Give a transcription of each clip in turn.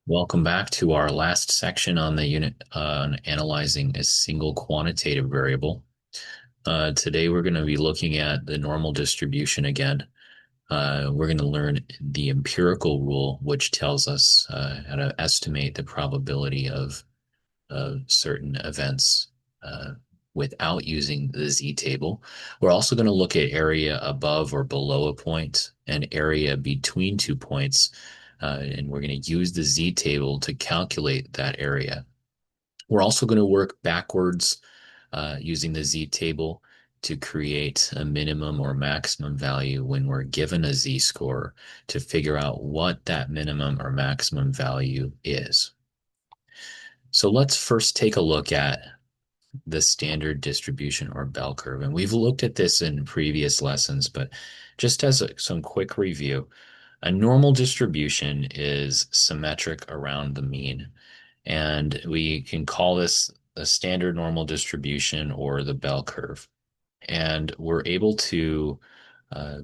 Welcome back to our last section on the unit on analyzing a single quantitative variable. Today we're going to be looking at the normal distribution again. We're going to learn the empirical rule, which tells us how to estimate the probability of certain events without using the z-table. We're also going to look at area above or below a point and area between 2 points, and we're going to use the z-table to calculate that area. We're also going to work backwards using the z-table to create a minimum or maximum value when we're given a z-score to figure out what that minimum or maximum value is. So let's first take a look at the standard distribution or bell curve. And we've looked at this in previous lessons, but just as some quick review, a normal distribution is symmetric around the mean. And we can call this a standard normal distribution or the bell curve. And we're able to uh,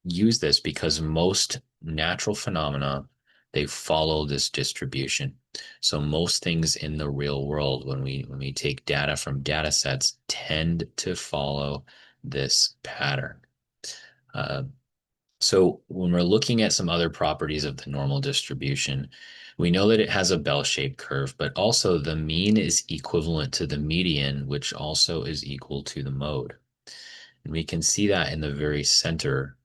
use this because most natural phenomena, they follow this distribution. So most things in the real world, when we take data from data sets, tend to follow this pattern. Uh, so when we're looking at some other properties of the normal distribution, we know that it has a bell-shaped curve, but also the mean is equivalent to the median, which also is equal to the mode. And we can see that in the very center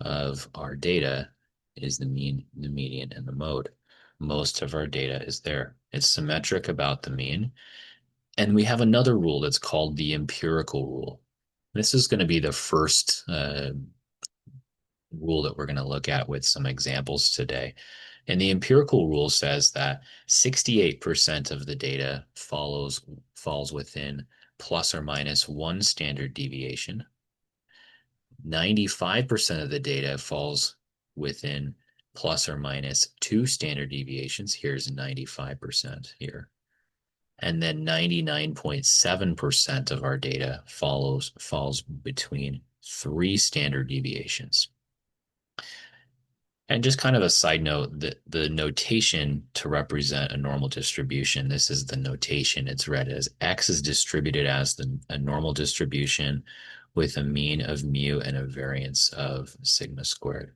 of our data is the mean, the median, and the mode. Most of our data is there. It's symmetric about the mean. And we have another rule that's called the empirical rule. This is going to be the first rule that we're going to look at with some examples today. And the empirical rule says that 68% of the data falls within plus or minus one standard deviation. 95% of the data falls within plus or minus two standard deviations. Here's 95% here. And then 99.7% of our data falls between three standard deviations. And just kind of a side note, the notation to represent a normal distribution, this is the notation. It's read as X is distributed as a normal distribution with a mean of mu and a variance of sigma squared.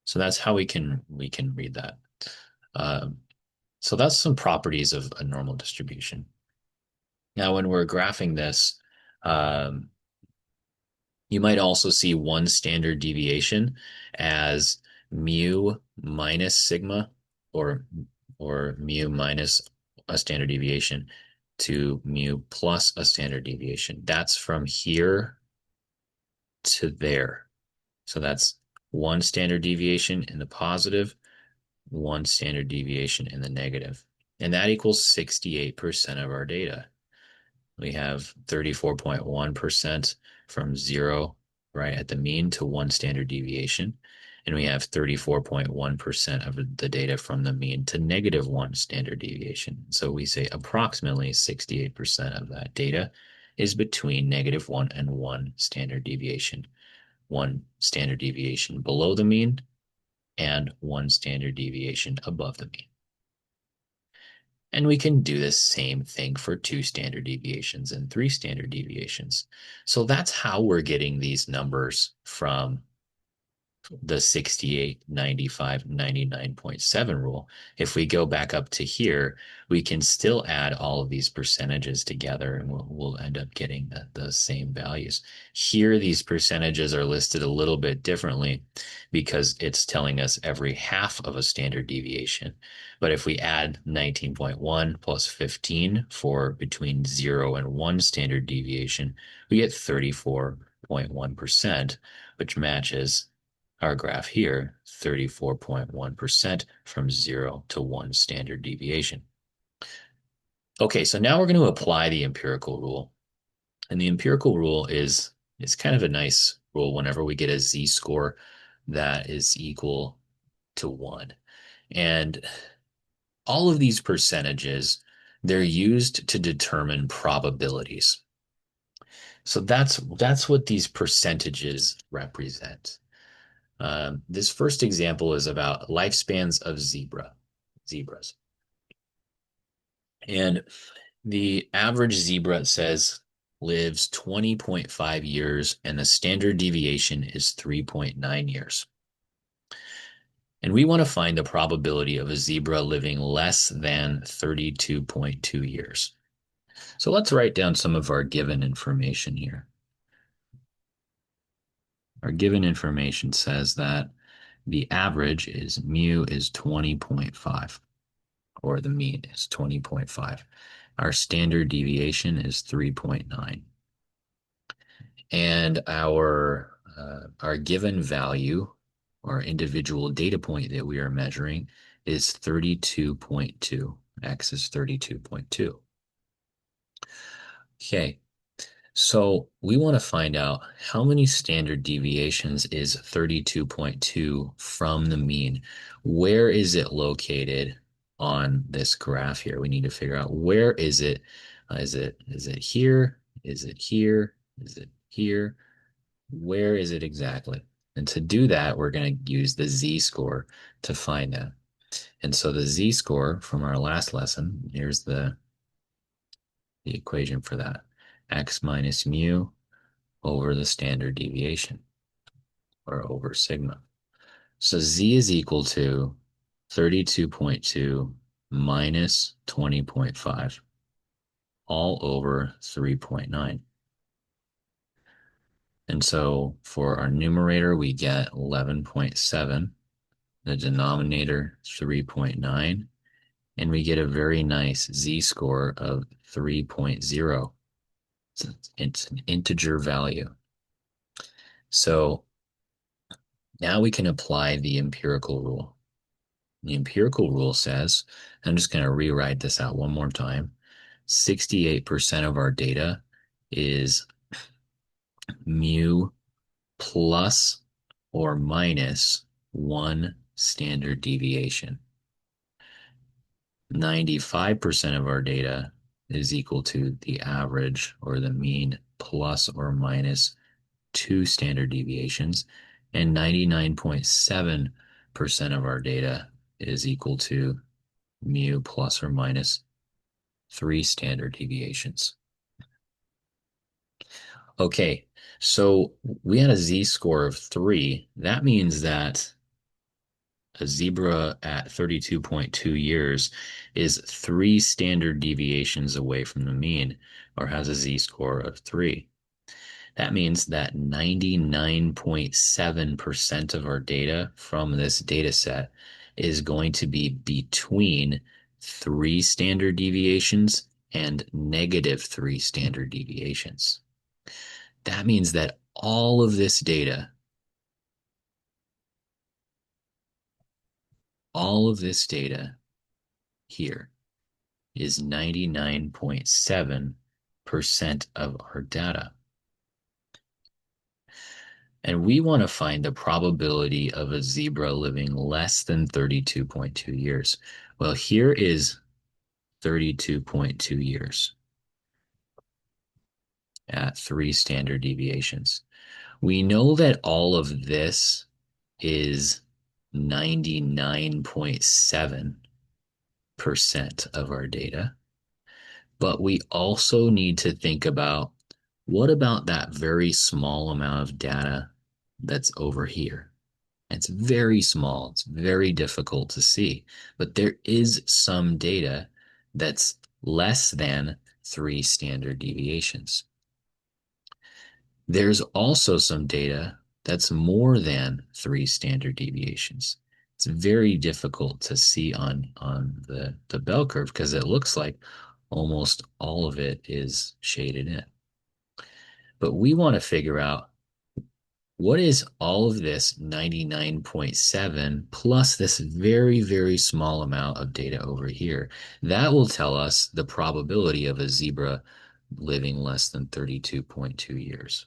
So that's how we can read that. Um, so that's some properties of a normal distribution. Now, when we're graphing this, um, you might also see one standard deviation as mu minus sigma or or mu minus a standard deviation to mu plus a standard deviation. That's from here to there. So that's one standard deviation in the positive, one standard deviation in the negative. And that equals 68% of our data. We have 34.1% from zero, right, at the mean to one standard deviation. And we have 34.1% of the data from the mean to negative one standard deviation. So we say approximately 68% of that data is between negative one and one standard deviation. One standard deviation below the mean and one standard deviation above the mean. And we can do the same thing for two standard deviations and three standard deviations. So that's how we're getting these numbers from the 68, 95, 99.7 rule. If we go back up to here, we can still add all of these percentages together and we'll end up getting the same values. Here, these percentages are listed a little bit differently because it's telling us every half of a standard deviation. But if we add 19.1 plus 15 for between 0 and 1 standard deviation, we get 34.1%, which matches our graph here, 34.1% from 0 to 1 standard deviation. Okay, so now we're going to apply the empirical rule. And the empirical rule is kind of a nice rule whenever we get a z-score that is equal to 1. And all of these percentages, they're used to determine probabilities. So that's what these percentages represent. This first example is about lifespans of zebras. And the average zebra, it says, lives 20.5 years, and the standard deviation is 3.9 years. And we want to find the probability of a zebra living less than 32.2 years. So let's write down some of our given information here. Our given information says that the average is mu is 20.5, or the mean is 20.5. Our standard deviation is 3.9. And our given value, our individual data point that we are measuring, is 32.2. X is 32.2. Okay, so we want to find out how many standard deviations is 32.2 from the mean. Where is it located on this graph here? We need to figure out where is it. Is it here? Is it here? Is it here? Where is it exactly? And to do that, we're going to use the z-score to find that. And so the z-score from our last lesson, here's the equation for that. X minus mu over the standard deviation, or over sigma. So z is equal to 32.2 minus 20.5 all over 3.9. And so for our numerator, we get 11.7, the denominator 3.9, and we get a very nice z-score of 3.0. It's an integer value. So now we can apply the empirical rule. The empirical rule says, I'm just going to rewrite this out one more time, 68% of our data is mu plus or minus 1 standard deviation. 95% of our data is equal to the average or the mean plus or minus 2 standard deviations, and 99.7% of our data is equal to mu plus or minus 3 standard deviations. Okay, so we had a z-score of 3. That means that a zebra at 32.2 years is 3 standard deviations away from the mean, or has a z-score of 3. That means that 99.7% of our data from this data set is going to be between 3 standard deviations and -3 standard deviations. That means that all of this data, here is 99.7% of our data. And we want to find the probability of a zebra living less than 32.2 years. Well, here is 32.2 years at 3 standard deviations. We know that all of this is 99.7% of our data, but we also need to think about, what about that very small amount of data that's over here? It's very small. It's very difficult to see, but there is some data that's less than 3 standard deviations. There's also some data that's more than 3 standard deviations. It's very difficult to see on the bell curve because it looks like almost all of it is shaded in. But we want to figure out, what is all of this 99.7 plus this very, very small amount of data over here? That will tell us the probability of a zebra living less than 32.2 years.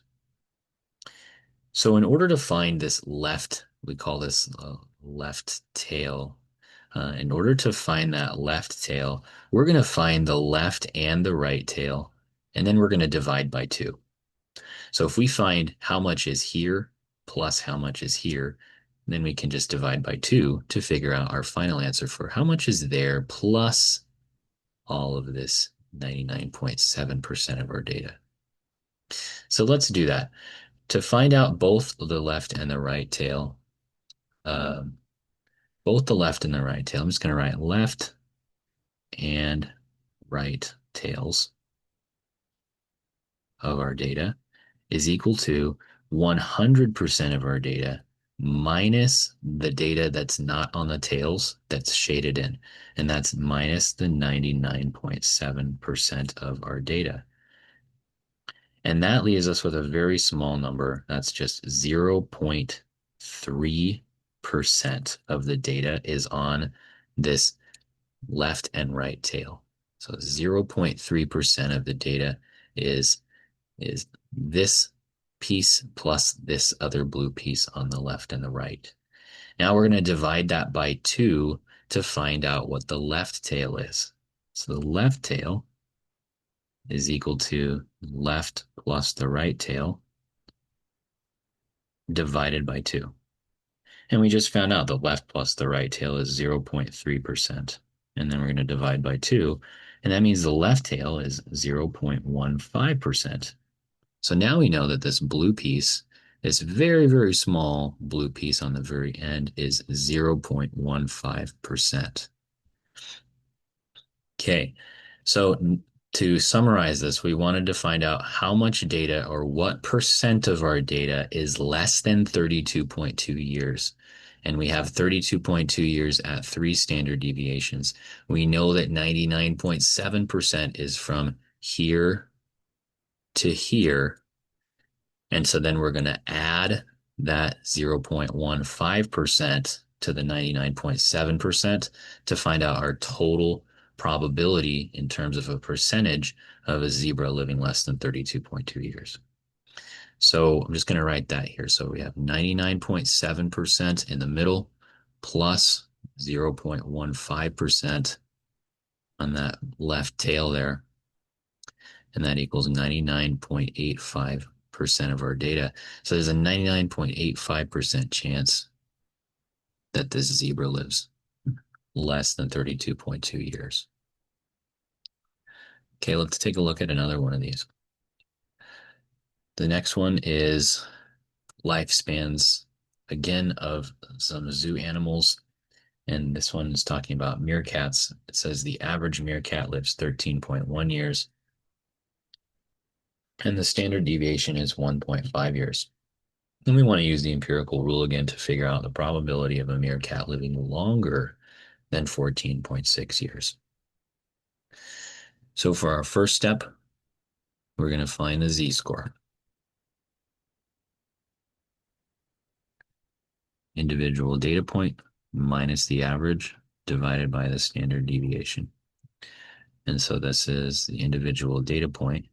So in order to find this left, we call this left tail. In order to find that left tail, we're going to find the left and the right tail, and then we're going to divide by 2. So if we find how much is here plus how much is here, Then we can just divide by 2 to figure out our final answer for how much is there plus all of this 99.7% of our data. So let's do that. To find out both the left and the right tail, um, both the left and the right tail, I'm just going to write left and right tails of our data is equal to 100% of our data minus the data that's not on the tails that's shaded in. And that's minus the 99.7% of our data. And that leaves us with a very small number. That's just 0.3% of the data is on this left and right tail. So 0.3% of the data is this piece plus this other blue piece on the left and the right. Now we're going to divide that by 2 to find out what the left tail is. So the left tail is equal to left plus the right tail divided by 2. And we just found out the left plus the right tail is 0.3%. And then we're going to divide by 2. And that means the left tail is 0.15%. So now we know that this blue piece, this very, very small blue piece on the very end is 0.15%. Okay, so to summarize this, we wanted to find out how much data or what percent of our data is less than 32.2 years. And we have 32.2 years at 3 standard deviations. We know that 99.7% is from here to here. And so then we're going to add that 0.15% to the 99.7% to find out our total probability in terms of a percentage of a zebra living less than 32.2 years. So I'm just going to write that here. So we have 99.7% in the middle plus 0.15% on that left tail there. And that equals 99.85% of our data. So there's a 99.85% chance that this zebra lives less than 32.2 years. Okay, let's take a look at another one of these. The next one is lifespans, again, of some zoo animals. And this one is talking about meerkats. It says the average meerkat lives 13.1 years. And the standard deviation is 1.5 years. And we want to use the empirical rule again to figure out the probability of a meerkat living longer than 14.6 years. So for our first step, we're going to find the z-score. Individual data point minus the average divided by the standard deviation. And so this is the individual data point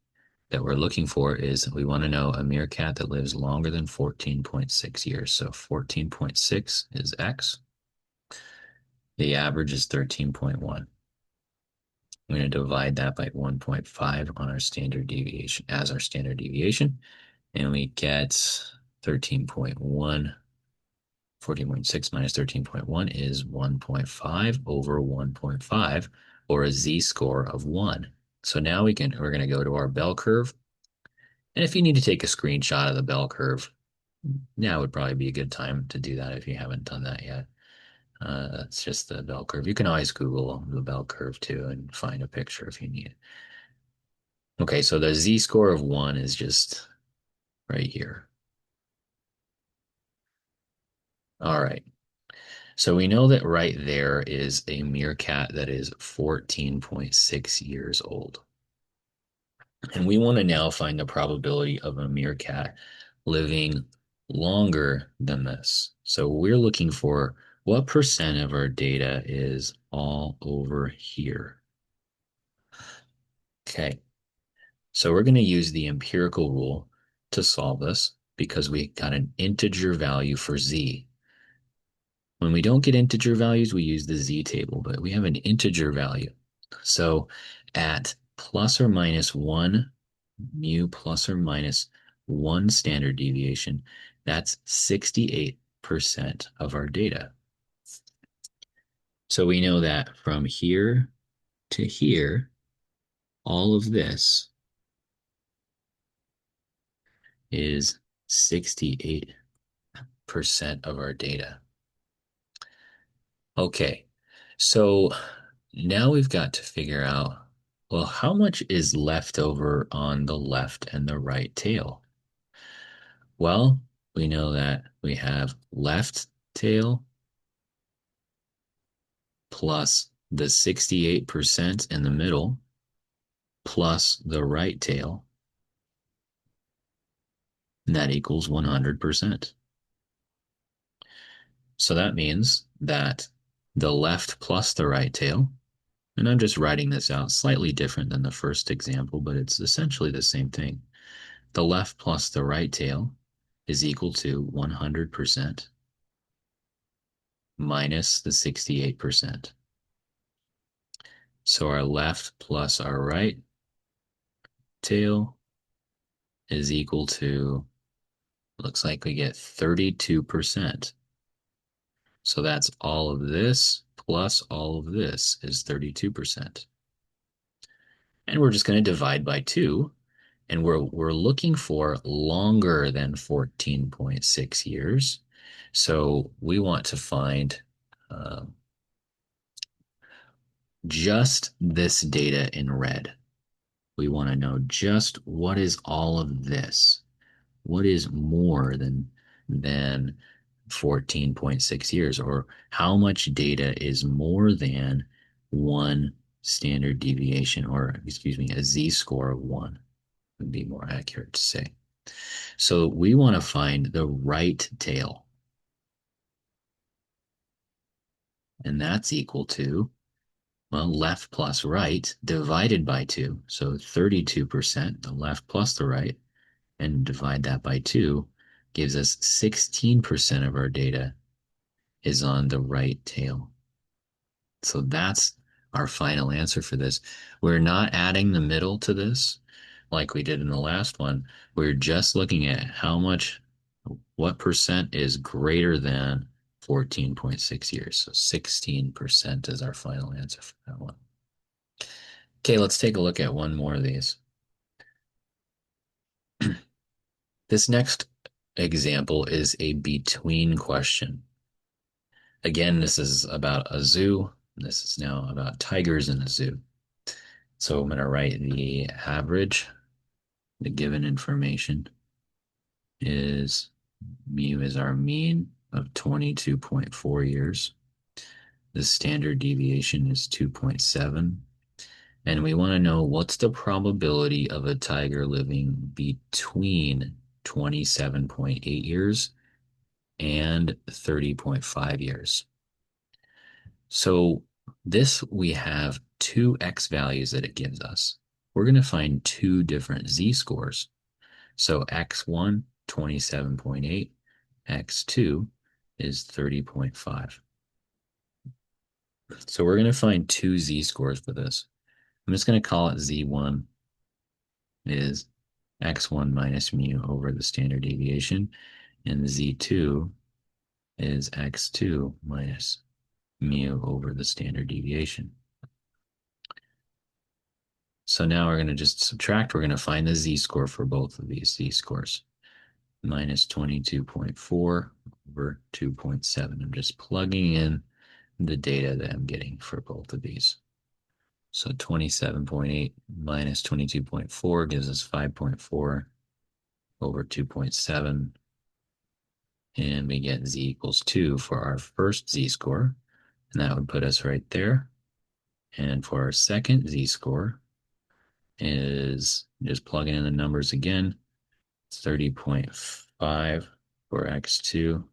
that we're looking for is we want to know a meerkat that lives longer than 14.6 years. So 14.6 is X. The average is 13.1. We're going to divide that by 1.5 on our standard deviation as our standard deviation. And we get 13.1. 14.6 minus 13.1 is 1.5 over 1.5, or a z-score of 1. So now we're going to go to our bell curve. And if you need to take a screenshot of the bell curve, now would probably be a good time to do that if you haven't done that yet. That's just the bell curve. You can always Google the bell curve too and find a picture if you need it. Okay, so the z-score of 1 is just right here. All right. So we know that right there is a meerkat that is 14.6 years old. And we want to now find the probability of a meerkat living longer than this. So we're looking for what percent of our data is all over here. Okay, so we're going to use the empirical rule to solve this because we got an integer value for z. When we don't get integer values, we use the z table, but we have an integer value. So at plus or minus 1 mu plus or minus 1 standard deviation, that's 68 of our data. So we know that from here to here, all of this is 68% of our data. Okay, so now we've got to figure out, well, how much is left over on the left and the right tail? Well, we know that we have left tail plus the 68% in the middle plus the right tail, and that equals 100%. So that means that the left plus the right tail, and I'm just writing this out slightly different than the first example, but it's essentially the same thing. The left plus the right tail is equal to 100% minus the 68%. So our left plus our right tail is equal to, looks like we get 32%. So that's all of this plus all of this is 32%. And we're just going to divide by 2. And we're looking for longer than 14.6 years. So we want to find uh, just this data in red. We want to know just what is all of this. What is more than 14.6 years, or how much data is more than one standard deviation, or excuse me, a z-score of 1 would be more accurate to say. So we want to find the right tail, and that's equal to, well, left plus right divided by 2. So 32%, the left plus the right, and divide that by 2 gives us 16% of our data is on the right tail. So that's our final answer for this. We're not adding the middle to this like we did in the last one. We're just looking at what percent is greater than 14.6 years. So 16% is our final answer for that one. Okay, let's take a look at one more of these. This next example is a between question. Again, this is about a zoo. This is now about tigers in a zoo. So I'm going to write the average. The given information is mu is our mean of 22.4 years. The standard deviation is 2.7. And we want to know what's the probability of a tiger living between 27.8 years and 30.5 years. So this, we have two x values that it gives us. We're going to find two different z-scores. So x1, 27.8, x2 is 30.5. So we're going to find two z-scores for this. I'm just going to call it z1 is x1 minus mu over the standard deviation, and z2 is x2 minus mu over the standard deviation. So now we're going to just subtract. We're going to find the z-score for both of these z-scores. Minus 22.4 over 2.7. I'm just plugging in the data that I'm getting for both of these. So 27.8 minus 22.4 gives us 5.4 over 2.7. And we get z equals 2 for our first z-score. And that would put us right there. And for our second z-score is just plugging in the numbers again. 30.5 for x2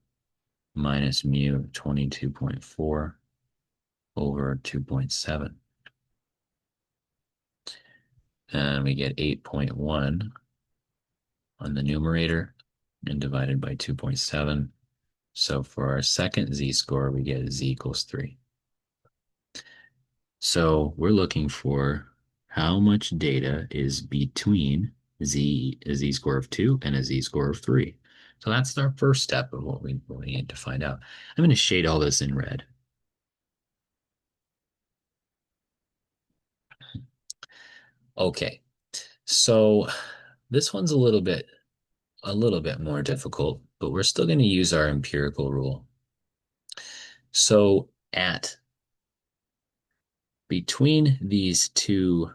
minus mu 22.4 over 2.7. And we get 8.1 on the numerator and divided by 2.7. So for our second z-score, we get z equals 3. So we're looking for how much data is between a z-score of 2 and a z-score of 3. So that's our first step of what we need to find out. I'm going to shade all this in red. Okay, so this one's a little bit more difficult, but we're still going to use our empirical rule. So at between these two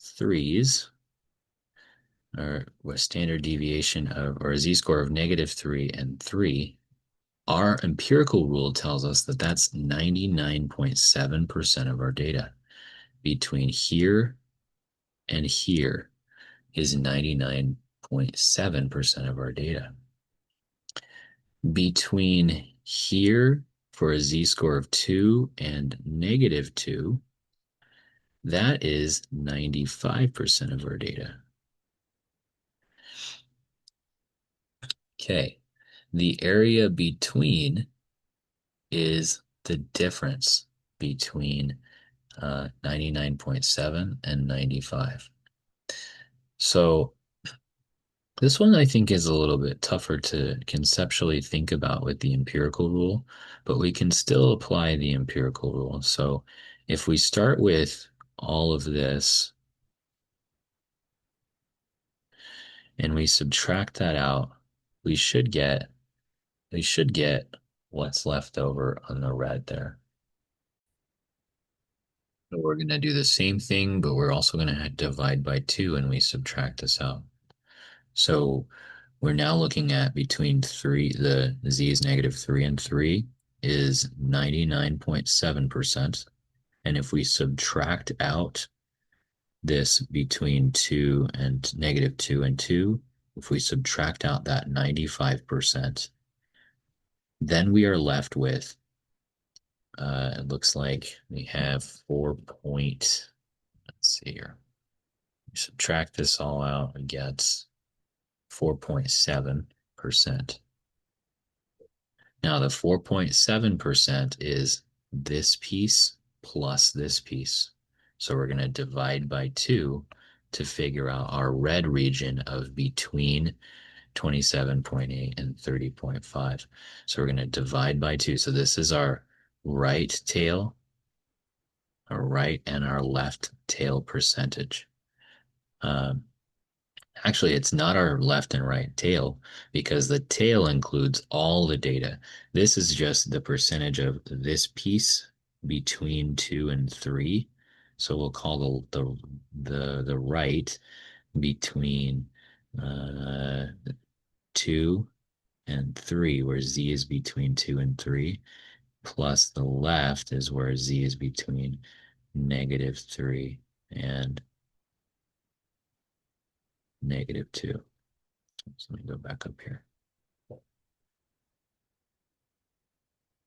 threes, or a standard deviation of, or a z-score of -3 and 3, our empirical rule tells us that that's 99.7% of our data. Between here and here is 99.7% of our data. Between here for a z-score of 2 and -2, that is 95% of our data. Okay, the area between is the difference between 99.7 and 95. So this one I think is a little bit tougher to conceptually think about with the empirical rule, but we can still apply the empirical rule. So if we start with all of this and we subtract that out, we should get we should get what's left over on the red there. So we're going to do the same thing, but we're also going to divide by 2 and we subtract this out. So we're now looking at between 3, the z is -3 and 3 is 99.7%. And if we subtract out this between 2 and -2 and 2, if we subtract out that 95%, then we are left with, it looks like we have 4 point, let's see here. We subtract this all out, we get 4.7%. Now, the 4.7% is this piece plus this piece. So we're going to divide by 2 to figure out our red region of between 27.8 and 30.5. So we're going to divide by 2. So this is our right tail, our right and our left tail percentage. Um, Actually, it's not our left and right tail because the tail includes all the data. This is just the percentage of this piece between 2 and 3. So we'll call the right between 2 and 3, where z is between 2 and 3, plus the left is where z is between -3 and -2. So let me go back up here.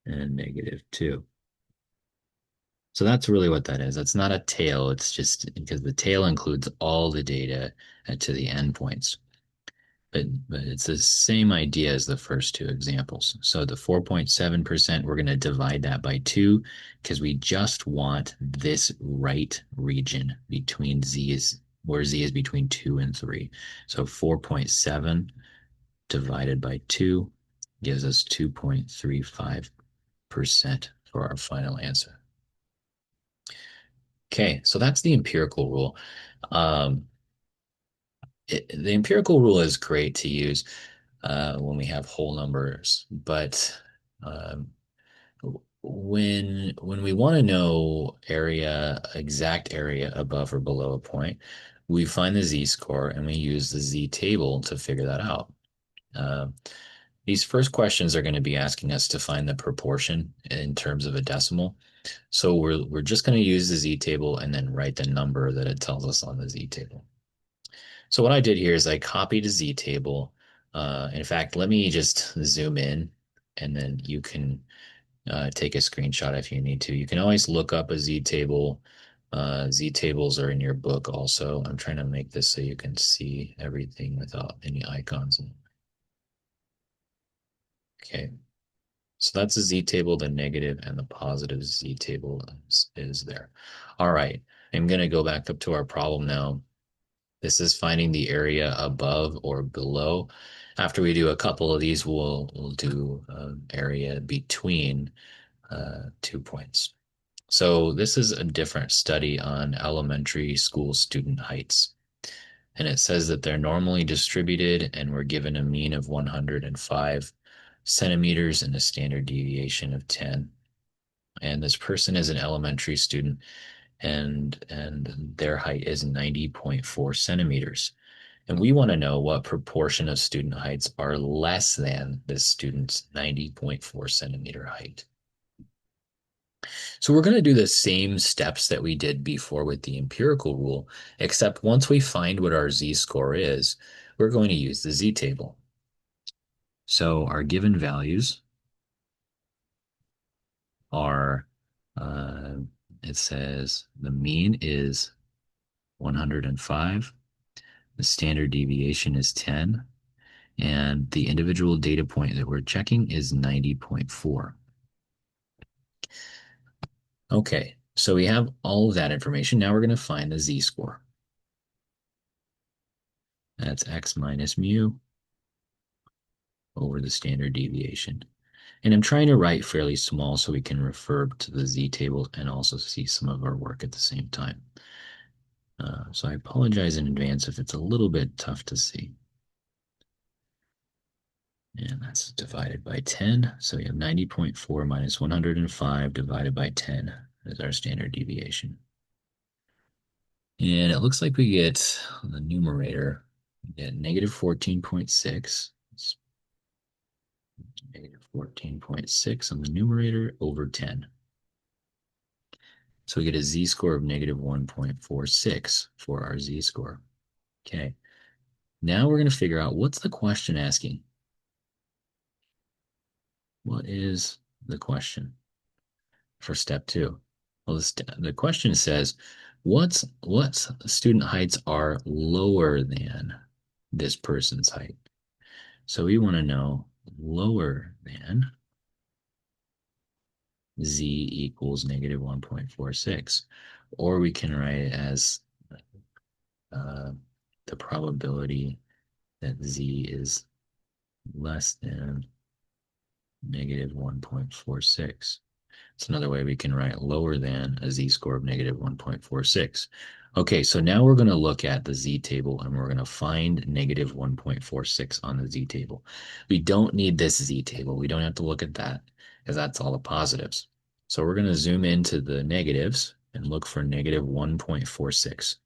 And -2. So that's really what that is. That's not a tail. It's just because the tail includes all the data to the endpoints. But it's the same idea as the first two examples. So the 4.7%, we're going to divide that by 2 because we just want this right region between where z is between 2 and 3. So 4.7 divided by 2 gives us 2.35% for our final answer. Okay, so that's the empirical rule. Um, the empirical rule is great to use when we have whole numbers, but um, when we want to know exact area above or below a point, we find the z-score and we use the z-table to figure that out. Uh, these first questions are going to be asking us to find the proportion in terms of a decimal. So we're just going to use the z-table and then write the number that it tells us on the z-table. So what I did here is I copied a z-table. In fact, let me just zoom in and then you can take a screenshot if you need to. You can always look up a z-table. Z-tables are in your book also. I'm trying to make this so you can see everything without any icons. Okay. So that's a z-table, the negative and the positive z-table is there. All right, I'm going to go back up to our problem now. This is finding the area above or below. After we do a couple of these, we'll do area between 2 points. So this is a different study on elementary school student heights. And it says that they're normally distributed and we're given a mean of 105 centimeters and a standard deviation of 10. And this person is an elementary student and their height is 90.4 centimeters. And we want to know what proportion of student heights are less than this student's 90.4 centimeter height. So we're going to do the same steps that we did before with the empirical rule, except once we find what our z-score is, we're going to use the z-table. So our given values are, it says the mean is 105, the standard deviation is 10, and the individual data point that we're checking is 90.4. Okay, so we have all of that information. Now we're going to find the z-score. That's x minus mu over the standard deviation. And I'm trying to write fairly small so we can refer to the z-table and also see some of our work at the same time. So I apologize in advance if it's a little bit tough to see. And that's divided by 10. So we have 90.4 minus 105 divided by 10 as our standard deviation. And it looks like we get on the numerator, we get negative 14.6. Negative 14.6 on the numerator over 10. So we get a z-score of negative 1.46 for our z-score. Okay. Now we're going to figure out what's the question asking. What is the question for step 2? Well, the question says, what student heights are lower than this person's height? So we want to know lower than z equals negative 1.46. Or we can write it as the probability that z is less than negative 1.46. It's another way we can write lower than a z-score of negative 1.46. Okay, so now we're going to look at the z-table and we're going to find negative 1.46 on the z-table. We don't need this z-table. We don't have to look at that because that's all the positives. So we're going to zoom into the negatives and look for negative 1.46.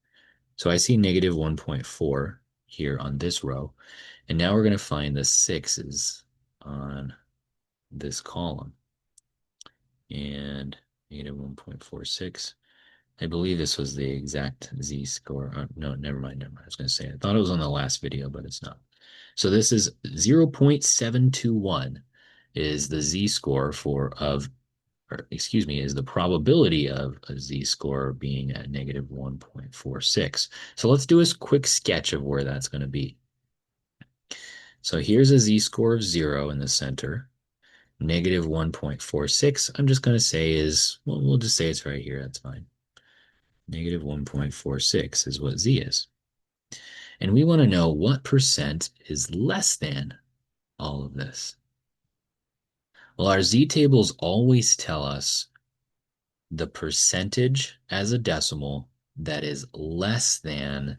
So I see negative 1.4 here on this row. And now we're going to find the sixes on this column. And negative 1.46. I believe this was the exact z-score. No, never mind. I was going to say, I thought it was on the last video, but it's not. So this is 0.721 is the z-score is the probability of a z-score being at negative 1.46. So let's do a quick sketch of where that's going to be. So here's a z-score of 0 in the center. Negative 1.46, I'm just going to say is, well, we'll just say it's right here. That's fine. Negative 1.46 is what z is. And we want to know what percent is less than all of this. Well, our z-tables always tell us the percentage as a decimal that is less than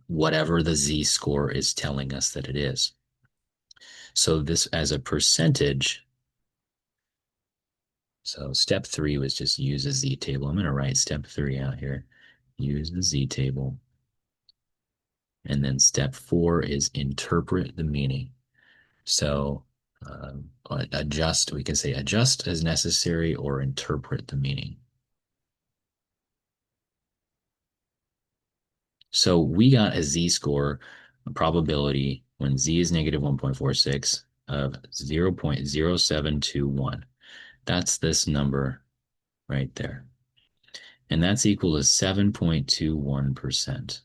whatever the z-score is telling us that it is. So this as a percentage, so step 3 was just use a z-table. I'm going to write step 3 out here. Use the z-table. And then step 4 is interpret the meaning. So adjust, we can say adjust as necessary or interpret the meaning. So we got a z-score probability when z is negative 1.46 of 0.0721. That's this number right there. And that's equal to 7.21%.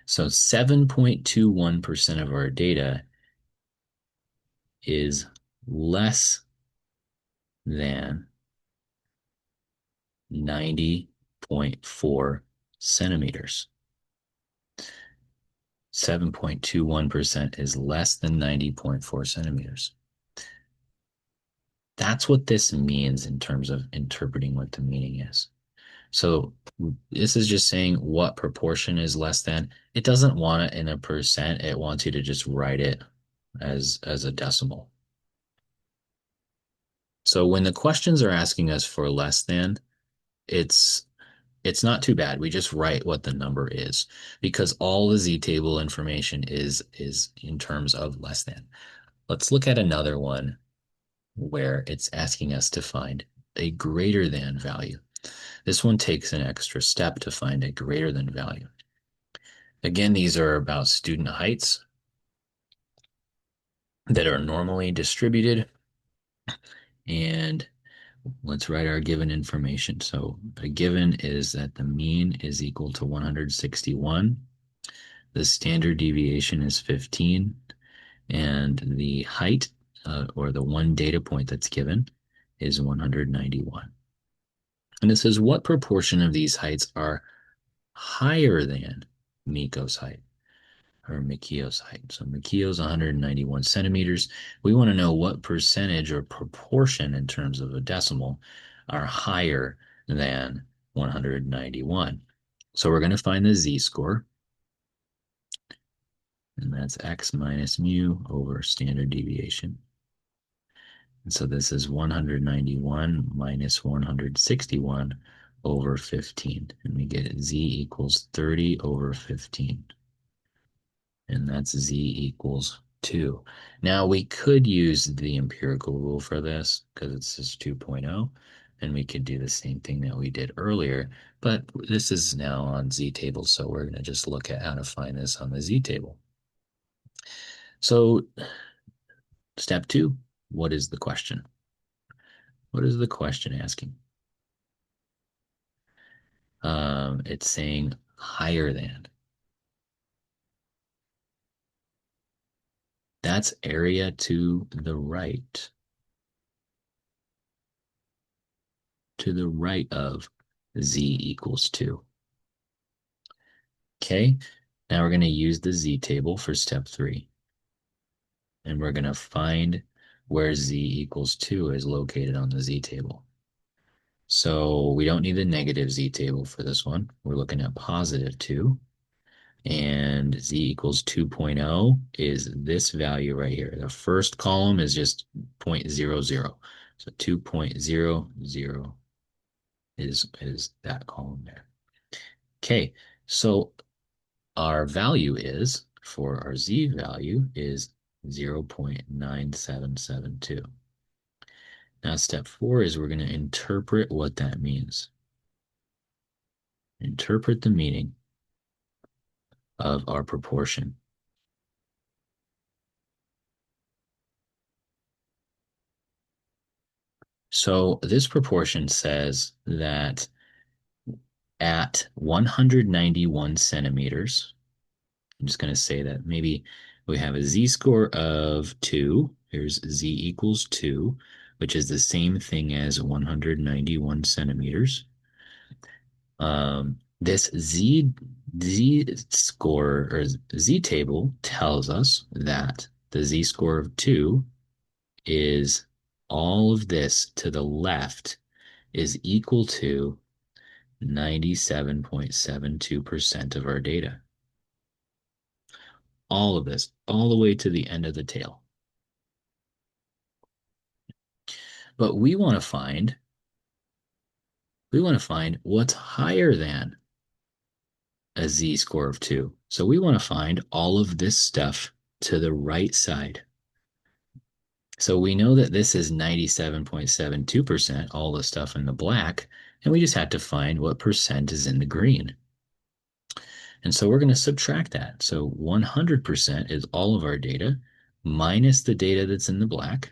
So 7.21% of our data is less than 90.4 centimeters. 7.21% is less than 90.4 centimeters. That's what this means in terms of interpreting what the meaning is. So this is just saying what proportion is less than. It doesn't want it in a percent. It wants you to just write it as a decimal. So when the questions are asking us for less than, it's it's not too bad. We just write what the number is because all the z table information is in terms of less than. Let's look at another one where it's asking us to find a greater than value. This one takes an extra step to find a greater than value. Again, these are about student heights that are normally distributed. And let's write our given information. So the given is that the mean is equal to 161. The standard deviation is 15. And the height, or the one data point that's given, is 191. And it says what proportion of these heights are higher than Miko's height or Mikio's height. So Mikio's 191 centimeters. We want to know what percentage or proportion in terms of a decimal are higher than 191. So we're going to find the z-score, and that's x minus mu over standard deviation. And so this is 191 minus 161 over 15. And we get z equals 30 over 15. And that's z equals 2. Now we could use the empirical rule for this because it's just 2.0, and we could do the same thing that we did earlier, but this is now on z table, so we're going to just look at how to find this on the z table. So step 2, what is the question? What is the question asking? It's saying higher than. That's area to the right. To the right of z equals 2. Okay, now we're going to use the z table for step 3. And we're going to find where z equals 2 is located on the z table. So we don't need the negative z table for this one. We're looking at positive 2. And z equals 2.0 is this value right here. The first column is just 0.00. So 2.00 is that column there. Okay, so our value is, for our z value, is 0.9772. Now step 4 is we're going to interpret what that means. Interpret the meaning of our proportion. So this proportion says that at 191 centimeters, I'm just going to say that maybe we have a z-score of 2. Here's z equals 2, which is the same thing as 191 centimeters. This z score or z table tells us that the z score of 2 is all of this to the left is equal to 97.72% of our data. All of this, all the way to the end of the tail. But we want to find what's higher than a z-score of 2. So we want to find all of this stuff to the right side. So we know that this is 97.72%, all the stuff in the black, and we just have to find what percent is in the green. And so we're going to subtract that. So 100% is all of our data minus the data that's in the black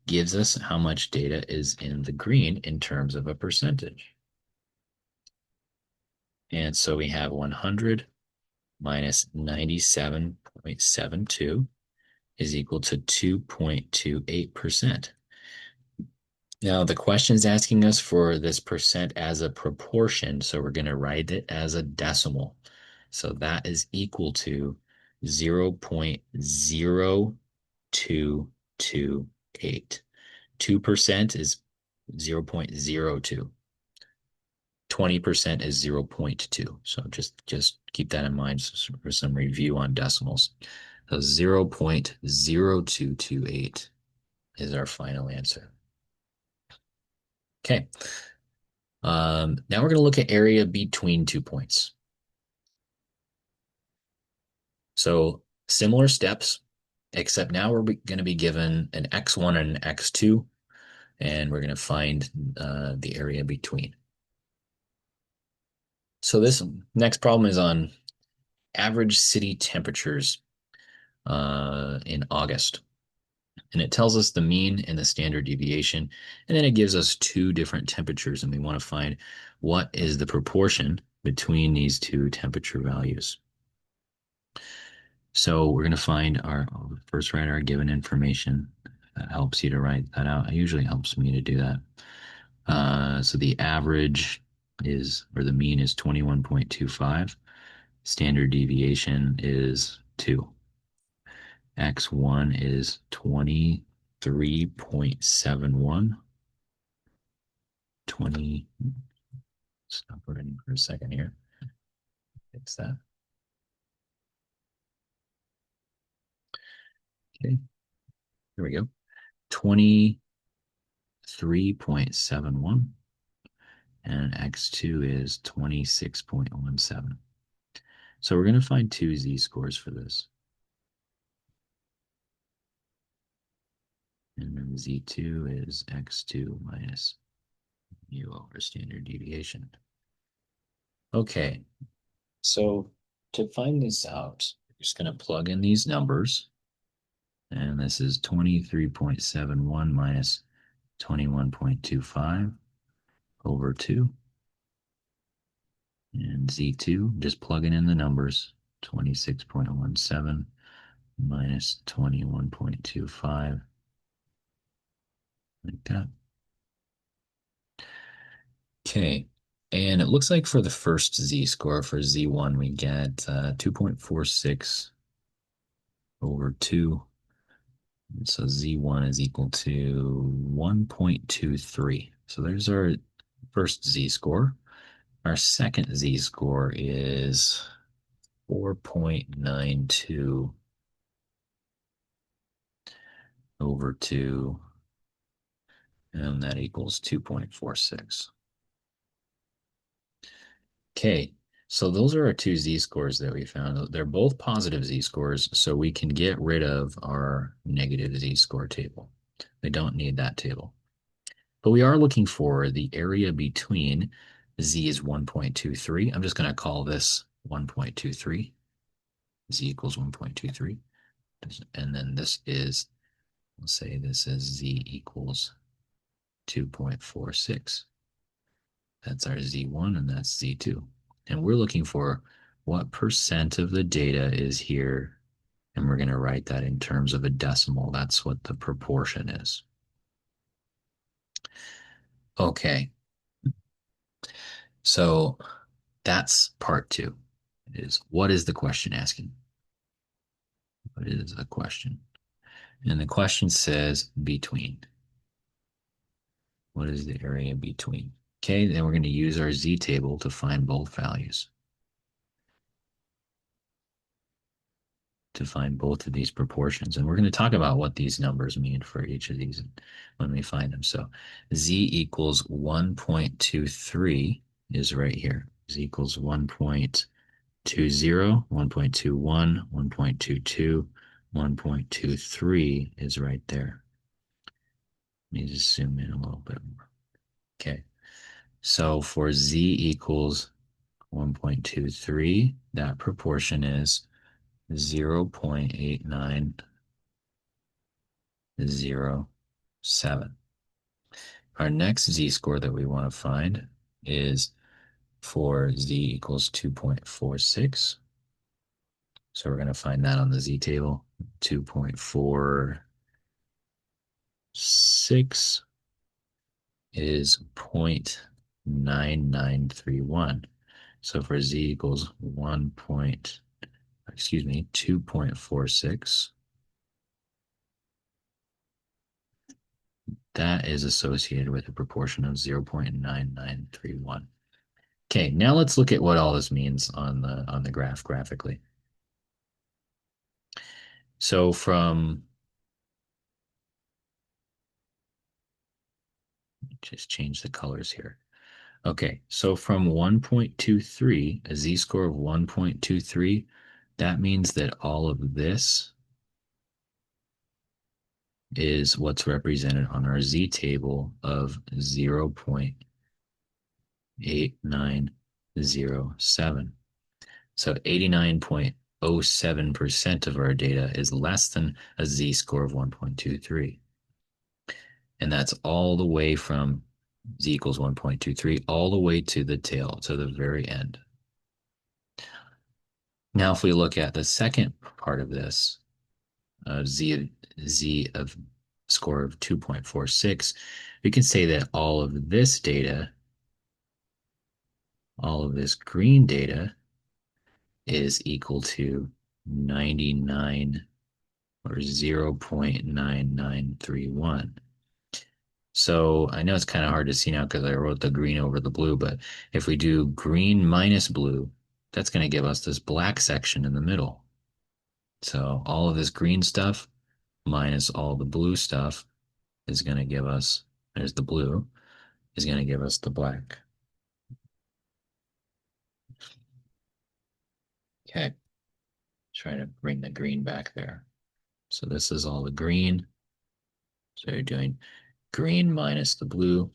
gives us how much data is in the green in terms of a percentage. And so we have 100 minus 97.72 is equal to 2.28%. Now the question is asking us for this percent as a proportion, so we're going to write it as a decimal. So that is equal to 0.0228. 2% is 0.02. 20% is 0.2. So just keep that in mind for some review on decimals. So 0.0228 is our final answer. Okay. Now we're going to look at area between 2 points. So similar steps, except now we're going to be given an x1 and an x2, and we're going to find the area between. So this next problem is on average city temperatures in August. And it tells us the mean and the standard deviation. And then it gives us two different temperatures, and we want to find what is the proportion between these two temperature values. So we're going to find first write our given information. That helps you to write that out. It usually helps me to do that. So the average is, or the mean is 21.25. Standard deviation is 2. X1 is 23.71. 20. Stop writing for a second here. Fix that. Okay. Here we go. 23.71. And X2 is 26.17. So we're going to find two z-scores for this. And then z2 is x2 minus mu over standard deviation. Okay, so to find this out, we're just going to plug in these numbers. And this is 23.71 minus 21.25 over 2. And z2, just plugging in the numbers, 26.17 minus 21.25, like that. Okay, and it looks like for the first z-score, for z1, we get 2.46 over 2. So z1 is equal to 1.23. So there's our first z-score. Our second z-score is 4.92 over 2, and that equals 2.46. Okay, so those are our two z-scores that we found. They're both positive z-scores, so we can get rid of our negative z-score table. We don't need that table. But we are looking for the area between z is 1.23. I'm just going to call this 1.23. Z equals 1.23. And then this is, let's say this is z equals 2.46. That's our z1 and that's z2. And we're looking for what percent of the data is here. And we're going to write that in terms of a decimal. That's what the proportion is. Okay. So that's part 2. Is what is the question asking? What is the question? And the question says between. What is the area between? Okay, then we're going to use our z table to find both values. To find both of these proportions. And we're going to talk about what these numbers mean for each of these when we find them. So z equals 1.23 is right here. Z equals 1.20, 1.21, 1.22, 1.23 is right there. Let me just zoom in a little bit more. Okay. So for z equals 1.23, that proportion is 0.8907. Our next z-score that we want to find is for z equals 2.46. So we're going to find that on the z table. 2.46 is 0.9931. So for z equals 2.46, that is associated with a proportion of 0.9931. Okay, now let's look at what all this means on the graph graphically. So just change the colors here. Okay, so from 1.23, a z-score of 1.23, that means that all of this is what's represented on our z table of 0.8907. So 89.07% of our data is less than a z-score of 1.23. And that's all the way from z equals 1.23 all the way to the tail, to the very end. Now, if we look at the second part of this, z of score of 2.46, we can say that all of this data, all of this green data, is equal to 99 or 0.9931. So I know it's kind of hard to see now because I wrote the green over the blue, but if we do green minus blue, that's going to give us this black section in the middle. So all of this green stuff minus all the blue stuff is going to give us, there's the blue, is going to give us the black. Okay, try to bring the green back there. So this is all the green. So you're doing green minus the blue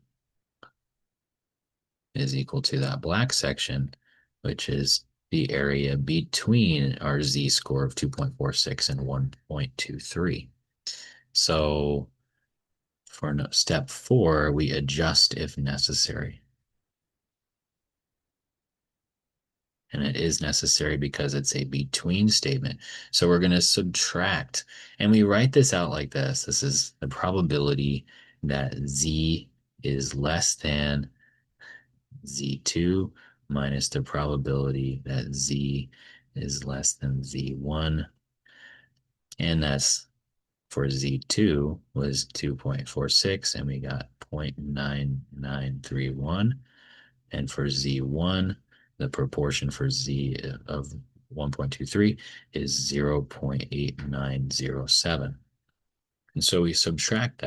is equal to that black section, which is the area between our z-score of 2.46 and 1.23. So for step 4, we adjust if necessary. And it is necessary because it's a between statement. So we're going to subtract, and we write this out like this. This is the probability that z is less than z2 minus the probability that z is less than z1. And that's for z2 was 2.46, and we got 0.9931. And for z1, the proportion for z of 1.23 is 0.8907. And so we subtract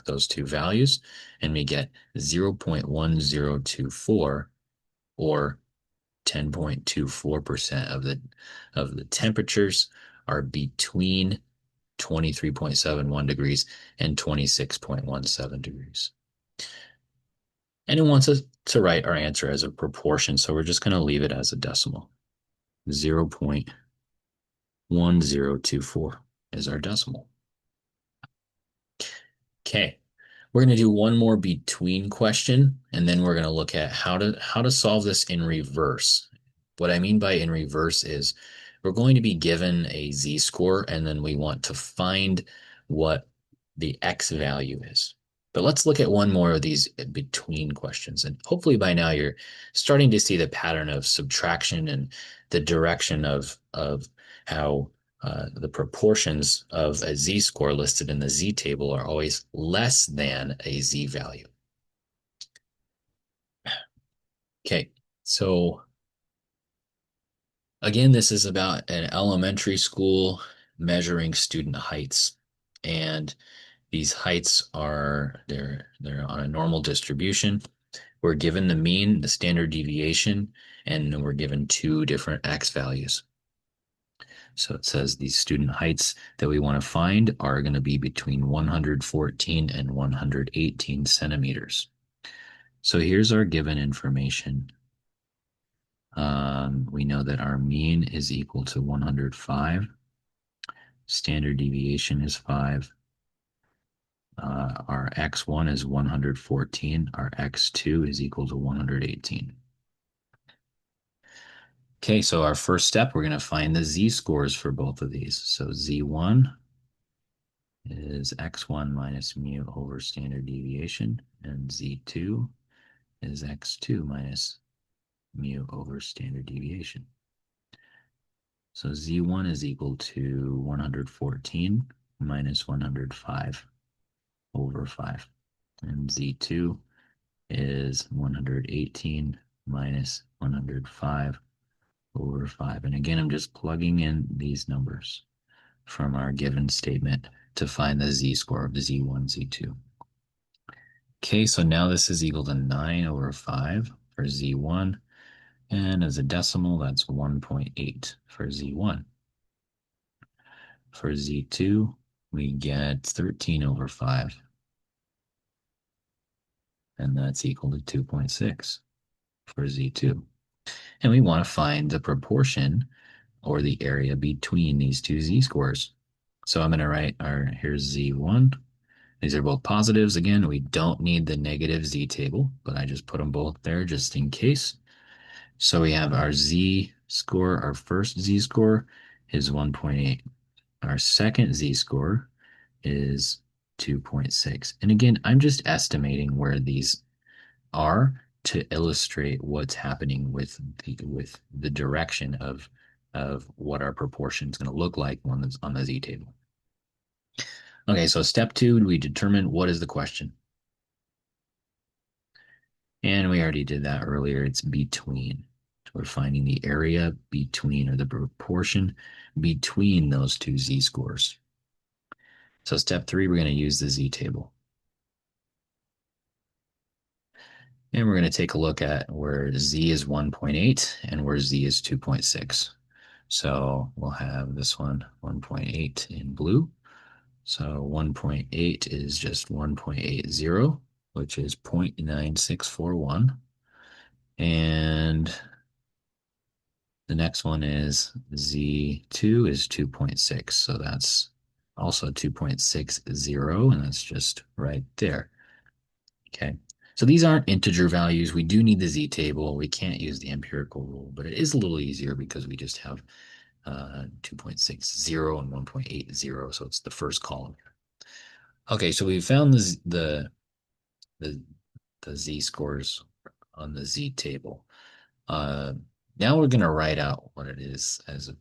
those two values, and we get 0.1024, or 10.24% of the temperatures are between 23.71 degrees and 26.17 degrees. And it wants us to write our answer as a proportion, so we're just going to leave it as a decimal. 0.1024 is our decimal. Okay, we're going to do one more between question, and then we're going to look at how to solve this in reverse. What I mean by in reverse is we're going to be given a z-score, and then we want to find what the x value is. But let's look at one more of these between questions. And hopefully by now you're starting to see the pattern of subtraction and the direction of how the proportions of a z-score listed in the z table are always less than a z value. Okay, so again, this is about an elementary school measuring student heights. And these heights are, they're on a normal distribution. We're given the mean, the standard deviation, and we're given two different x values. So it says these student heights that we want to find are going to be between 114 and 118 centimeters. So here's our given information. We know that our mean is equal to 105. Standard deviation is 5. Our x1 is 114. Our x2 is equal to 118. Okay, so our first step, we're going to find the z-scores for both of these. So z1 is x1 minus mu over standard deviation, and z2 is x2 minus mu over standard deviation. So Z1 is equal to 114 minus 105 over 5. And Z2 is 118 minus 105 over 5. And again, I'm just plugging in these numbers from our given statement to find the z-score of the Z1, Z2. Okay, so now this is equal to 9 over 5 for Z1. And as a decimal, that's 1.8 for Z1. For Z2, we get 13 over 5. And that's equal to 2.6 for Z2. And we want to find the proportion or the area between these two z-scores. So I'm going to write here's Z1. These are both positives. Again, we don't need the negative z table, but I just put them both there just in case. So we have our z-score, our first z-score is 1.8. Our second z-score is 2.6. And again, I'm just estimating where these are to illustrate what's happening with the direction of what our proportion is going to look like on the z table. Okay, so step 2, we determine what is the question. And we already did that earlier. It's between. So we're finding the area between, or the proportion between those two z-scores. So step 3, we're going to use the z-table. And we're going to take a look at where z is 1.8 and where z is 2.6. So we'll have this one 1.8 in blue. So 1.8 is just 1.80, which is 0.9641. And the next one is Z2 is 2.6. So that's also 2.60, and that's just right there. Okay. So these aren't integer values. We do need the Z table. We can't use the empirical rule, but it is a little easier because we just have 2.60 and 1.80. So it's the first column. Okay, so we found the, the Z scores on the Z table. Now we're going to write out what it is as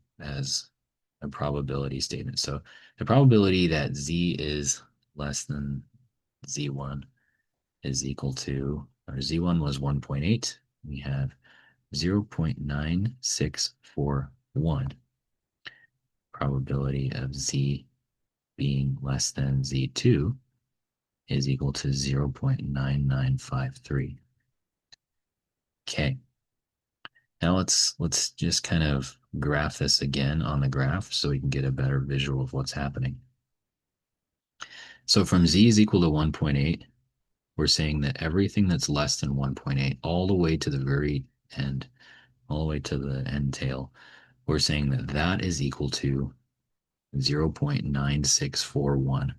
a probability statement. So the probability that Z is less than Z1 is equal to, our Z1 was 1.8. We have 0.9641 probability of Z being less than Z2 is equal to 0.9953. Okay. Now let's just kind of graph this again on the graph so we can get a better visual of what's happening. So from Z is equal to 1.8, we're saying that everything that's less than 1.8, all the way to the very end, all the way to the end tail, we're saying that that is equal to 0.9641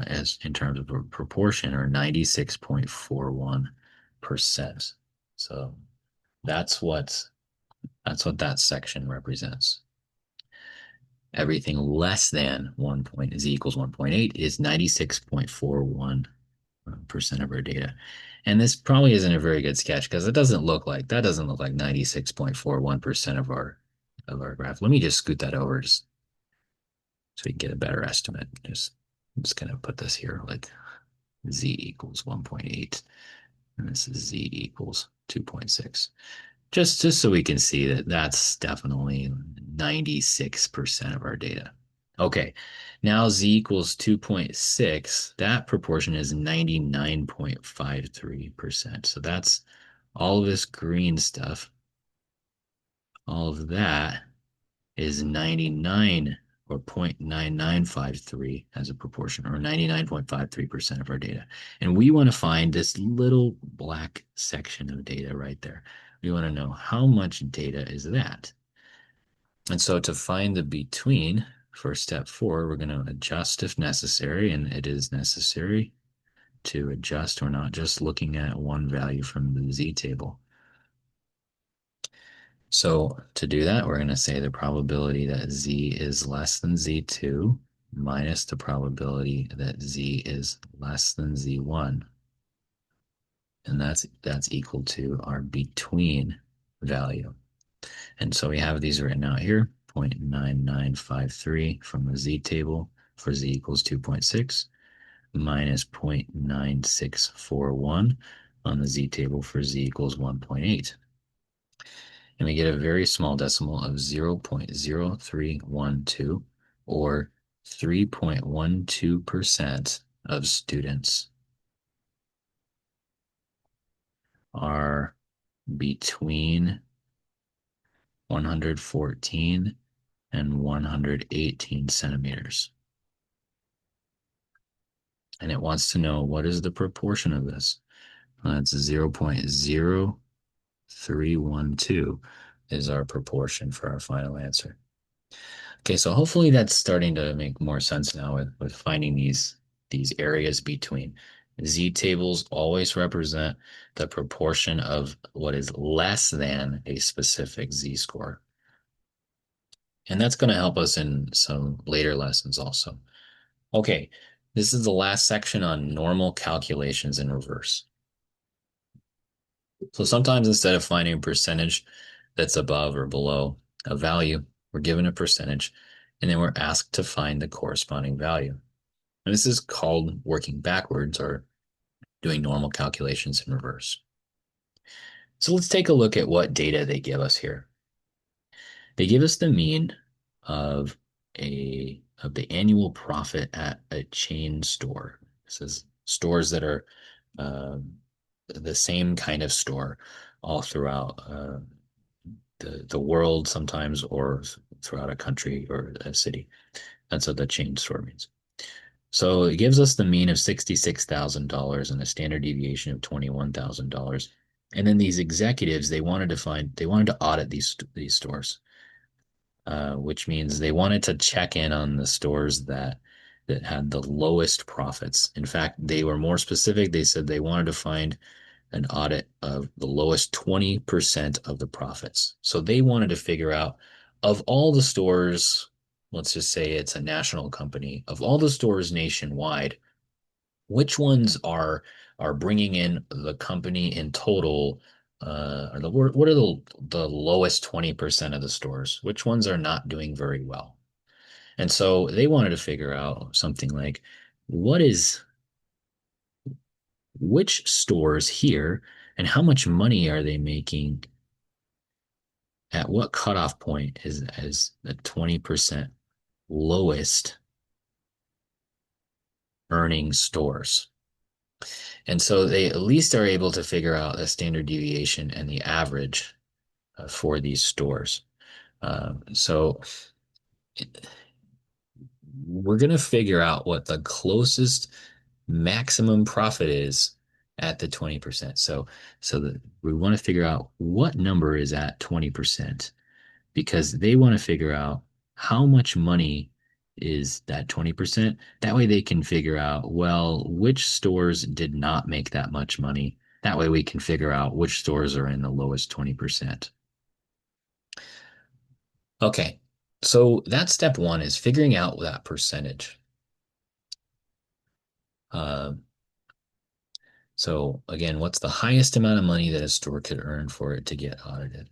as in terms of a proportion, or 96.41%. So that's what that section represents. Everything less than 1 point z equals 1.8 is 96.41% of our data. And this probably isn't a very good sketch because that doesn't look like 96.41% of our graph. Let me just scoot that over just so we can get a better estimate. I'm just gonna put this here like z equals 1.8 and this is z equals 2.6. Just so we can see that that's definitely 96% of our data. Okay, now z equals 2.6. That proportion is 99.53%. So that's all of this green stuff. All of that is 99 or 0.9953 as a proportion, or 99.53% of our data. And we want to find this little black section of data right there. We want to know how much data is that. And so to find the between for step 4, we're going to adjust if necessary, and it is necessary to adjust. We're not just looking at one value from the z table. So to do that, we're going to say the probability that z is less than z2 minus the probability that z is less than z1. And that's equal to our between. value. And so we have these written out here, 0.9953 from the z table for z equals 2.6 minus 0.9641 on the z table for z equals 1.8. And we get a very small decimal of 0.0312 or 3.12% of students are between 114 and 118 centimeters. And it wants to know what is the proportion of this. That's 0.0312 is our proportion for our final answer. Okay, so hopefully that's starting to make more sense now with finding these areas between. Z tables always represent the proportion of what is less than a specific Z score. And that's going to help us in some later lessons also. Okay, this is the last section on normal calculations in reverse. So sometimes instead of finding a percentage that's above or below a value, we're given a percentage and then we're asked to find the corresponding value. And this is called working backwards or doing normal calculations in reverse. So let's take a look at what data they give us here. They give us the mean of the annual profit at a chain store. This is stores that are the same kind of store all throughout the world sometimes or throughout a country or a city. That's what the chain store means. So it gives us the mean of $66,000 and a standard deviation of $21,000. And then these executives, they wanted to audit these stores, which means they wanted to check in on the stores that had the lowest profits. In fact, they were more specific. They said they wanted to find an audit of the lowest 20% of the profits. So they wanted to figure out of all the stores, let's just say it's a national company, of all the stores nationwide, which ones are bringing in the company in total, or what are the lowest 20% of the stores? Which ones are not doing very well? And so they wanted to figure out something like what is which stores here and how much money are they making at what cutoff point is the 20% lowest earning stores. And so they at least are able to figure out the standard deviation and the average for these stores. So we're going to figure out what the closest maximum profit is at the 20%. So that we want to figure out what number is at 20% because they want to figure out how much money is that 20%. That way they can figure out, well, which stores did not make that much money. That way we can figure out which stores are in the lowest 20%. Okay, so that's step one is figuring out that percentage. Uh, so again, what's the highest amount of money that a store could earn for it to get audited?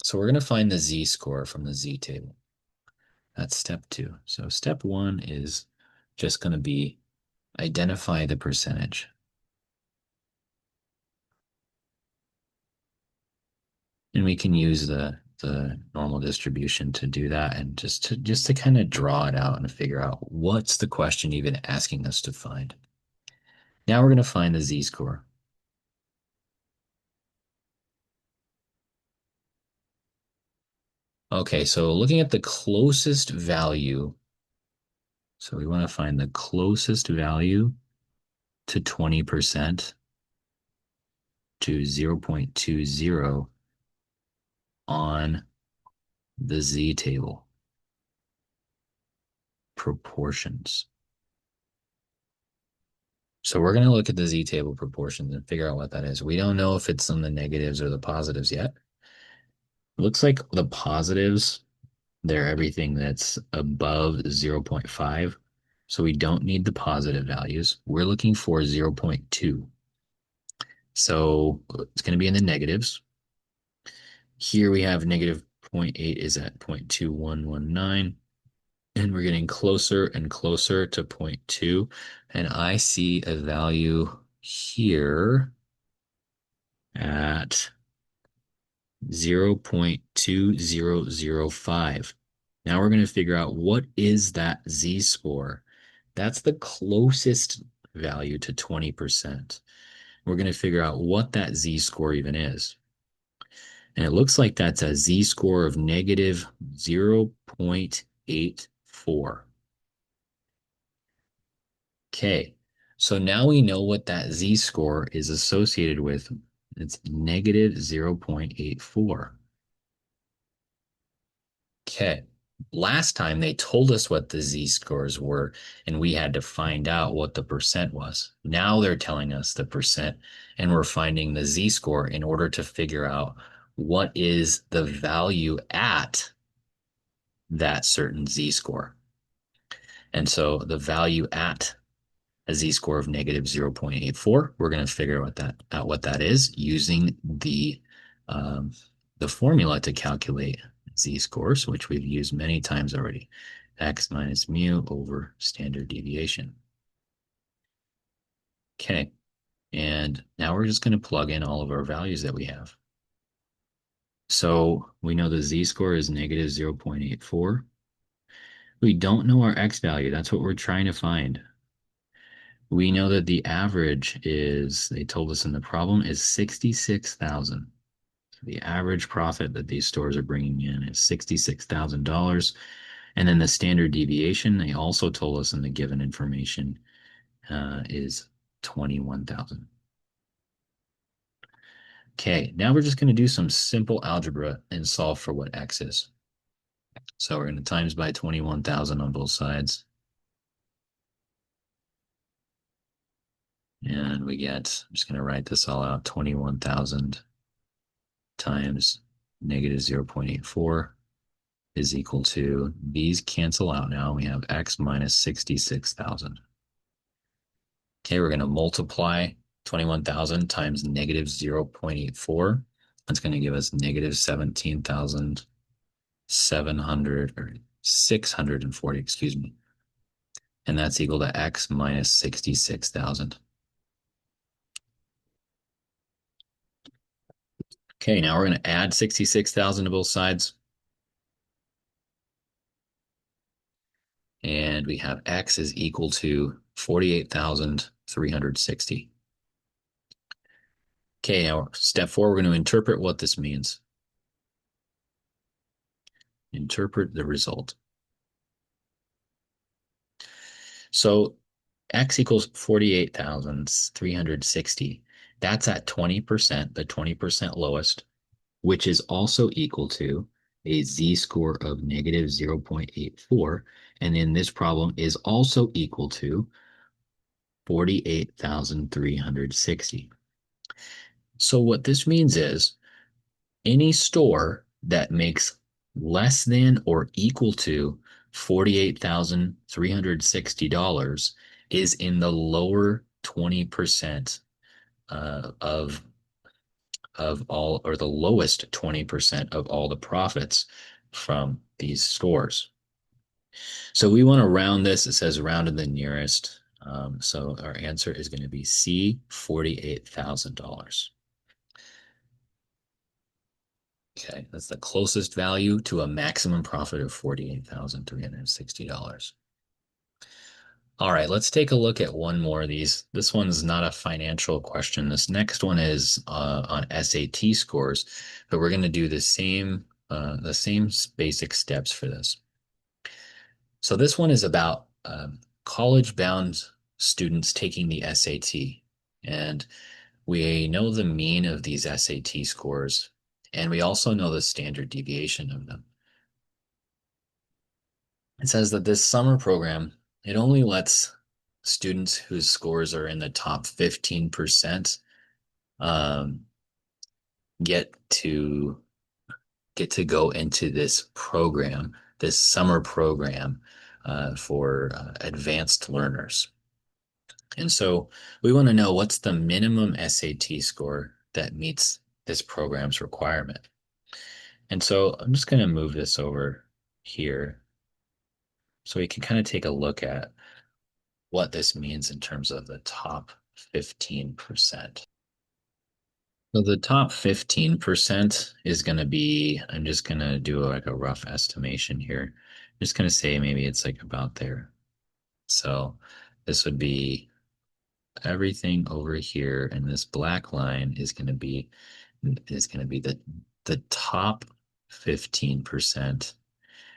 So we're going to find the z-score from the z table. That's step two. So step one is just going to be identify the percentage. And we can use the normal distribution to do that and just to kind of draw it out and figure out what's the question even asking us to find. Now we're going to find the z-score. Okay, so looking at the closest value, so we want to find the closest value to 20% to 0.20 on the z table. Proportions. So we're going to look at the z table proportions and figure out what that is. We don't know if it's on the negatives or the positives yet. It looks like the positives, they're everything that's above 0.5. So we don't need the positive values. We're looking for 0.2. So it's going to be in the negatives. Here we have negative 0.8 is at 0.2119, and we're getting closer and closer to 0.2. And I see a value here at 0.2005. Now we're going to figure out what is that z-score. That's the closest value to 20%. We're going to figure out what that z-score even is. And it looks like that's a z-score of negative 0.84. Okay, so now we know what that z-score is associated with. It's negative 0.84. Okay. Last time they told us what the z-scores were, and we had to find out what the percent was. Now they're telling us the percent, and we're finding the z-score in order to figure out what is the value at that certain z-score. And so the value at a z-score of negative 0.84, we're going to figure out what that is using um, the formula to calculate z-scores, which we've used many times already. X minus mu over standard deviation. Okay, and now we're just going to plug in all of our values that we have. So we know the z-score is negative 0.84. We don't know our x value. That's what we're trying to find. We know that the average is, they told us in the problem, is 66,000. So the average profit that these stores are bringing in is $66,000. And then the standard deviation, they also told us in the given information, is 21,000. Okay, now we're just going to do some simple algebra and solve for what x is. So we're going to times by 21,000 on both sides. And we get, I'm just going to write this all out, 21,000 times negative 0.84 is equal to, these cancel out now. We have x minus 66,000. Okay, we're going to multiply 21,000 times negative 0.84. That's going to give us negative 17,700 or 640, excuse me. And that's equal to x minus 66,000. Okay, now we're going to add 66,000 to both sides. And we have x is equal to 48,360. Okay, now step 4, we're going to interpret what this means. Interpret the result. So x equals 48,360. That's at 20%, the 20% lowest, which is also equal to a z-score of negative 0.84. And in this problem is also equal to 48,360. So what this means is any store that makes less than or equal to $48,360 is in the lower 20% of all, or the lowest 20% of all the profits from these stores. So we want to round this. It says round to the nearest. So our answer is going to be C, $48,000. Okay, that's the closest value to a maximum profit of $48,360. All right, let's take a look at one more of these. This one's not a financial question. This next one is on SAT scores, but we're going to do the same basic steps for this. So this one is about college-bound students taking the SAT, and we know the mean of these SAT scores, and we also know the standard deviation of them. It says that this summer program, it only lets students whose scores are in the top 15% um, get to go into this program, this summer program for advanced learners. And so we want to know what's the minimum SAT score that meets this program's requirement. And so I'm just going to move this over here so we can kind of take a look at what this means in terms of the top 15%. So the top 15% is going to be, I'm just going to do like a rough estimation here. I'm just going to say maybe it's like about there. So this would be everything over here, and this black line is going to be the top 15%,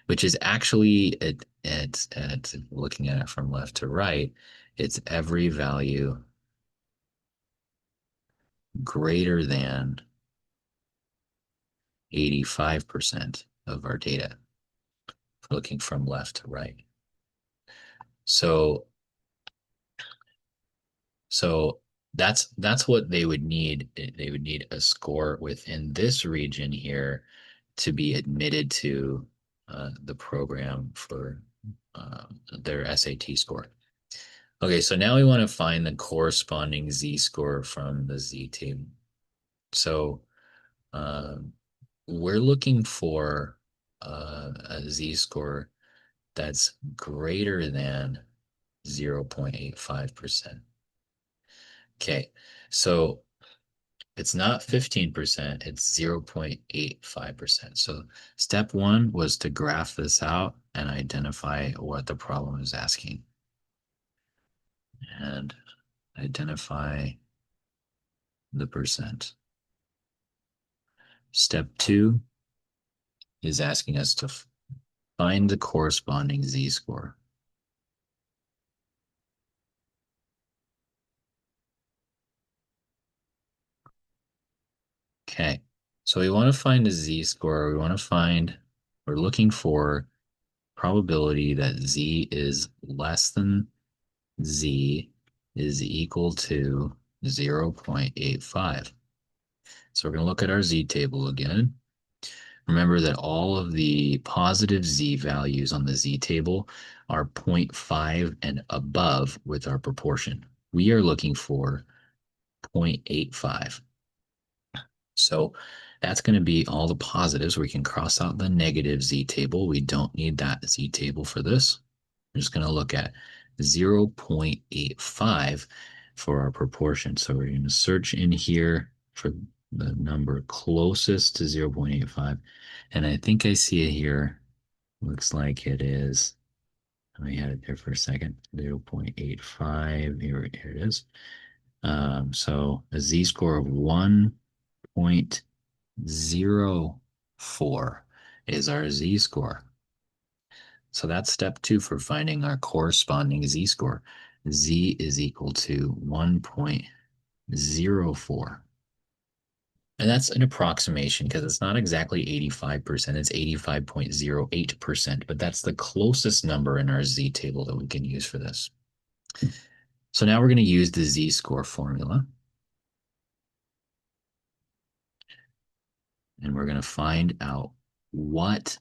which is actually at looking at it from left to right, it's every value greater than 85% of our data, looking from left to right. So so that's what they would need. They would need a score within this region here to be admitted to the program for their SAT score. Okay, so now we want to find the corresponding z-score from the z-table. So um, we're looking for a z-score that's greater than 0.85%. Okay, so it's not 15%, it's 0.85%. So step one was to graph this out and identify what the problem is asking. And identify the percent. Step two is asking us to find the corresponding z-score. Okay, so we want to find a z-score. We're looking for probability that z is less than z is equal to 0.85. So we're going to look at our z-table again. Remember that all of the positive z values on the z-table are 0.5 and above with our proportion. We are looking for 0.85. So that's going to be all the positives. We can cross out the negative z-table. We don't need that z-table for this. We're just going to look at 0.85 for our proportion. So we're going to search in here for the number closest to 0.85. And I think I see it here. Looks like it is. Let me have it there for a second. 0.85. Here it is. So a z-score of 1.04 is our z-score. So that's step two for finding our corresponding z-score. Z is equal to 1.04. And that's an approximation because it's not exactly 85%, it's 85.08%, but that's the closest number in our z-table that we can use for this. So now we're going to use the z-score formula. And we're going to find out what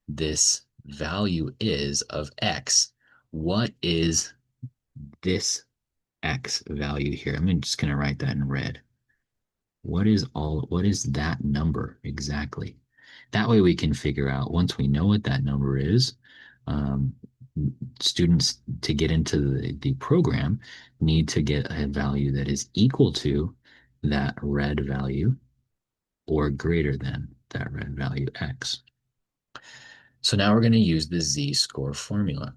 this value is of x. What is this x value here? I'm just going to write that in red. What is that number exactly? That way we can figure out, once we know what that number is, um, students to get into the program need to get a value that is equal to that red value or greater than that red value x. So now we're going to use the z-score formula.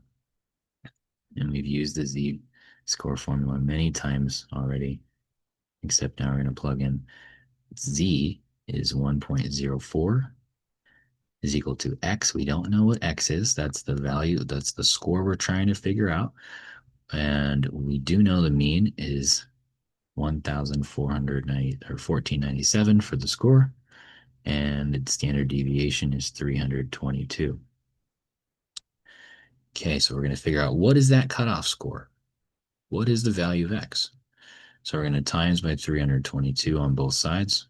And we've used the z-score formula many times already, except now we're going to plug in z is 1.04 is equal to x. We don't know what x is. That's the value, that's the score we're trying to figure out. And we do know the mean is 1,490 or 1,497 for the score. And its standard deviation is 322. Okay, so we're going to figure out what is that cutoff score? What is the value of x? So we're going to times by 322 on both sides.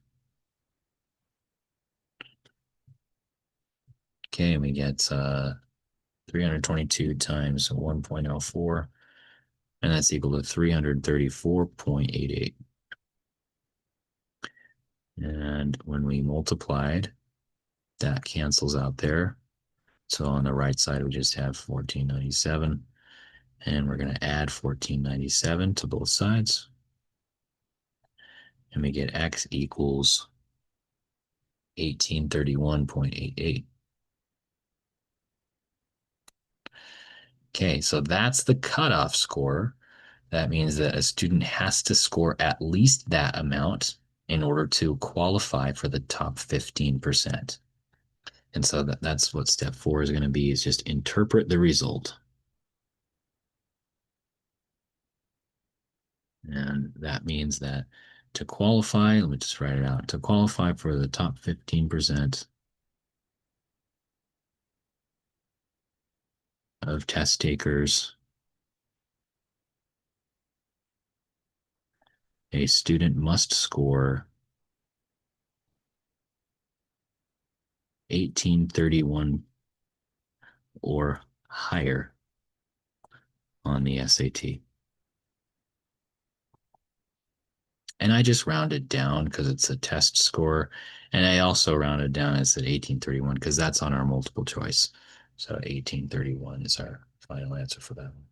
Okay, and we get 322 times 1.04, and that's equal to 334.88. And when we multiplied That cancels out there. So on the right side, we just have 1497, and we're going to add 1497 to both sides, and we get x equals 1831.88. Okay, so that's the cutoff score. That means that a student has to score at least that amount in order to qualify for the top 15%. And so that's what step 4 is going to be, is just interpret the result. And that means that to qualify, let me just write it out, to qualify for the top 15% of test takers, a student must score 1831 or higher on the SAT. And I just rounded down because it's a test score. And I also rounded down, I said 1831 because that's on our multiple choice. So 1831 is our final answer for that one.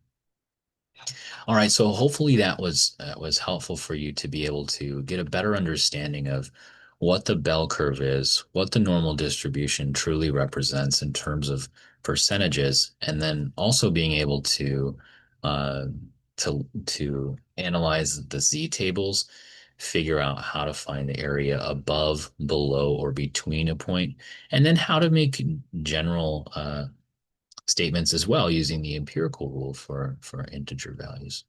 All right, so hopefully that was helpful for you to be able to get a better understanding of what the bell curve is, what the normal distribution truly represents in terms of percentages, and then also being able uh, to analyze the z tables, figure out how to find the area above, below, or between a point, and then how to make general statements as well using the empirical rule for integer values.